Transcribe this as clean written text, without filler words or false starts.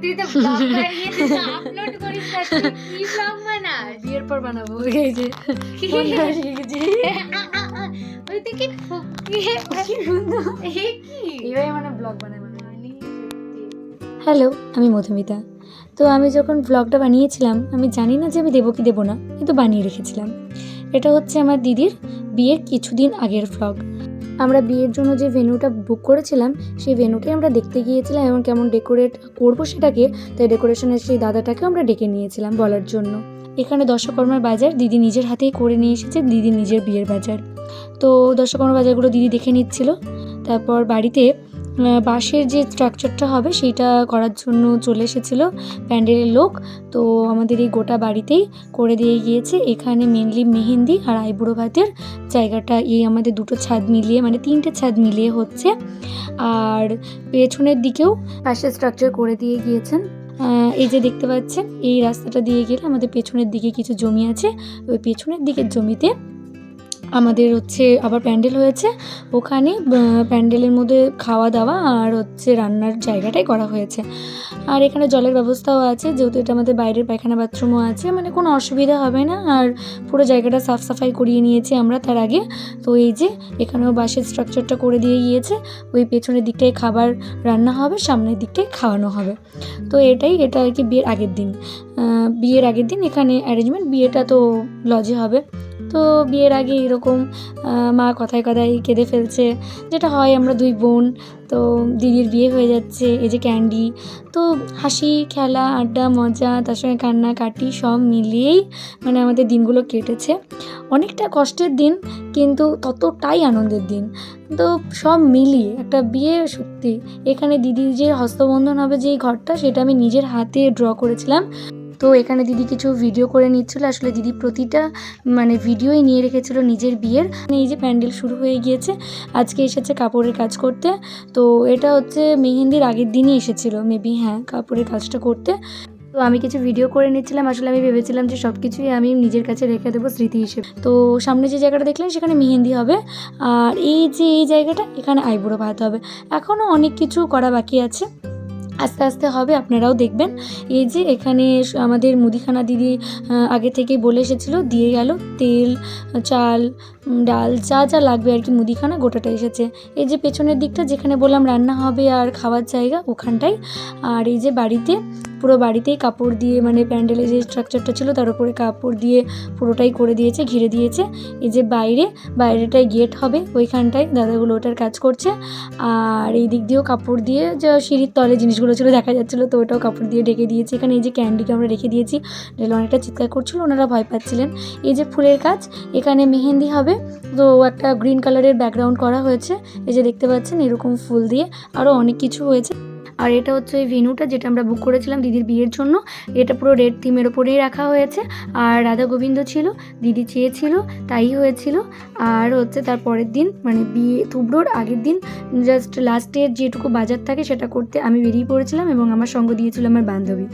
তুই তো ব্লগ বানিয়ে আপলোড করিস না, তুই কি ব্লগ বানাস? বিয়ের পর বানাবো। এই যে শিখেছি ওই তুই কি এইভাবে মানে ব্লগ বানাই। হ্যালো, আমি মধুমিতা। তো আমি যখন ব্লগটা বানিয়েছিলাম আমি জানি না যে আমি দেবো কি দেবো না, কিন্তু বানিয়ে রেখেছিলাম। এটা হচ্ছে আমার দিদির বিয়ের কিছুদিন আগের ব্লগ। আমরা বিয়ের জন্য যে ভেন্যুটা বুক করেছিলাম সেই ভেন্যুটাই আমরা দেখতে গিয়েছিলাম এবং কেমন ডেকোরেট করবো সেটাকে, তাই ডেকোরেশনের সেই দাদাটাকে আমরা ডেকে নিয়েছিলাম বলার জন্য। এখানে দশকর্মার বাজার দিদি নিজের হাতেই করে নিয়ে এসেছে, দিদি নিজের বিয়ের বাজার। তো দশকর্মার বাজারগুলো দিদি দেখে নিচ্ছিল। তারপর বাড়িতে বাঁশের যে স্ট্রাকচারটা হবে সেইটা করার জন্য চলে এসেছিলো প্যান্ডেলের লোক। তো আমাদের এই গোটা বাড়িতেই করে দিয়ে গিয়েছে। এখানে মেনলি মেহেন্দি আর আইবুড়ো ভাতের জায়গাটা এই আমাদের দুটো ছাদ মিলিয়ে, মানে 3টে ছাদ মিলিয়ে হচ্ছে। আর পেছনের দিকেও বাঁশের স্ট্রাকচার করে দিয়ে গিয়েছেন। এই যে দেখতে পাচ্ছেন এই রাস্তাটা দিয়ে গেলে আমাদের পেছনের দিকে কিছু জমি আছে, ওই পেছনের দিকের জমিতে আমাদের হচ্ছে আবার প্যান্ডেল হয়েছে। ওখানে প্যান্ডেলের মধ্যে খাওয়া দাওয়া আর হচ্ছে রান্নার জায়গাটাই করা হয়েছে। আর এখানে জলের ব্যবস্থাও আছে, যেহেতু এটা আমাদের বাইরের পায়খানা বাথরুমও আছে, মানে কোনো অসুবিধা হবে না। আর পুরো জায়গাটা সাফ সাফাই করিয়ে নিয়েছি আমরা তার আগে। তো এই যে এখানেও বাঁশের স্ট্রাকচারটা করে দিয়ে গিয়েছে। ওই পেছনের দিকটায় খাবার রান্না হবে, সামনের দিকটায় খাওয়ানো হবে। তো এটা আর কি বিয়ের আগের দিন এখানে অ্যারেঞ্জমেন্ট। বিয়েটা তো লজে হবে। তো বিয়ের আগে এরকম মা কথায় কথায় কেঁদে ফেলছে, যেটা হয়, আমরা 2 বোন। তো দিদির বিয়ে হয়ে যাচ্ছে, এই যে ক্যান্ডি। তো হাসি খেলা আড্ডা মজা তার সঙ্গে কান্নাকাটি সব মিলিয়েই মানে আমাদের দিনগুলো কেটেছে। অনেকটা কষ্টের দিন কিন্তু ততটাই আনন্দের দিন। তো সব মিলিয়ে একটা বিয়ে সত্যি। এখানে দিদির যে হস্তবন্ধন হবে যেই ঘরটা, সেটা আমি নিজের হাতে ড্র করেছিলাম। তো এখানে দিদি কিছু ভিডিও করে নিচ্ছিল। আসলে দিদি প্রতিটা মানে ভিডিওই নিয়ে রেখেছিল নিজের বিয়ের। এই যে প্যান্ডেল শুরু হয়ে গিয়েছে, আজকে এসেছে কাপড়ের কাজ করতে। তো এটা হচ্ছে মেহেন্দির আগের দিনই এসেছিল মেবি, হ্যাঁ, কাপড়ের কাজটা করতে। তো আমি কিছু ভিডিও করে নিচ্ছিলাম। আসলে আমি ভেবেছিলাম যে সব কিছুই আমি নিজের কাছে রেখে দেবো স্মৃতি হিসেবে। তো সামনে যে জায়গাটা দেখলেন সেখানে মেহেন্দি হবে, আর এই যে এই জায়গাটা এখানে আইবুড়ো ভাত হবে। এখনও অনেক কিছু করা বাকি আছে, আস্তে আস্তে হবে, আপনারাও দেখবেন। এই যে এখানে আমাদের মুদিখানা দিদি আগে থেকেই বলে এসেছিলো, দিয়ে গেল তেল চাল ডাল যা যা লাগবে আর কি, মুদিখানা গোটাটা এসেছে। এই যে পেছনের দিকটা যেখানে বললাম রান্না হবে আর খাওয়ার জায়গা, ওখানটাই। আর এই যে বাড়িতে পুরো বাড়িতেই কাপড় দিয়ে, মানে প্যান্ডেলের যে স্ট্রাকচারটা ছিল তার উপরে কাপড় দিয়ে পুরোটাই করে দিয়েছে, ঘিরে দিয়েছে। এই যে বাইরেটায় গেট হবে, ওইখানটায় দাদাগুলো ওটার কাজ করছে। আর এই দিক দিয়েও কাপড় দিয়ে, যা সিঁড়ির তলে জিনিসগুলো ছিল দেখা যাচ্ছিলো, তো ওটাও কাপড় দিয়ে ঢেকে দিয়েছি। এখানে এই যে ক্যান্ডিকে আমরা রেখে দিয়েছি, রেল অনেকটা চিৎকার করছিল, ওনারা ভয় পাচ্ছিলেন। এই যে ফুলের কাজ, এখানে মেহেন্দি হবে। তো একটা গ্রিন কালারের ব্যাকগ্রাউন্ড করা হয়েছে, এই যে দেখতে পাচ্ছেন এরকম ফুল দিয়ে, আরও অনেক কিছু হয়েছে। আর এটা হচ্ছে ওই ভেন্যুটা যেটা আমরা বুক করেছিলাম দিদির বিয়ের জন্য। এটা পুরো রেড থিমের ওপরেই রাখা হয়েছে। আর রাধা গোবিন্দ ছিল, দিদি চেয়েছিল তাই হয়েছিল। আর হচ্ছে তার পরের দিন, মানে বিয়ে তুবড়োর আগের দিন, জাস্ট লাস্টের যেটুকু বাজার থাকে সেটা করতে আমি বেরিয়ে পড়েছিলাম এবং আমার সঙ্গ দিয়েছিল আমার বান্ধবী।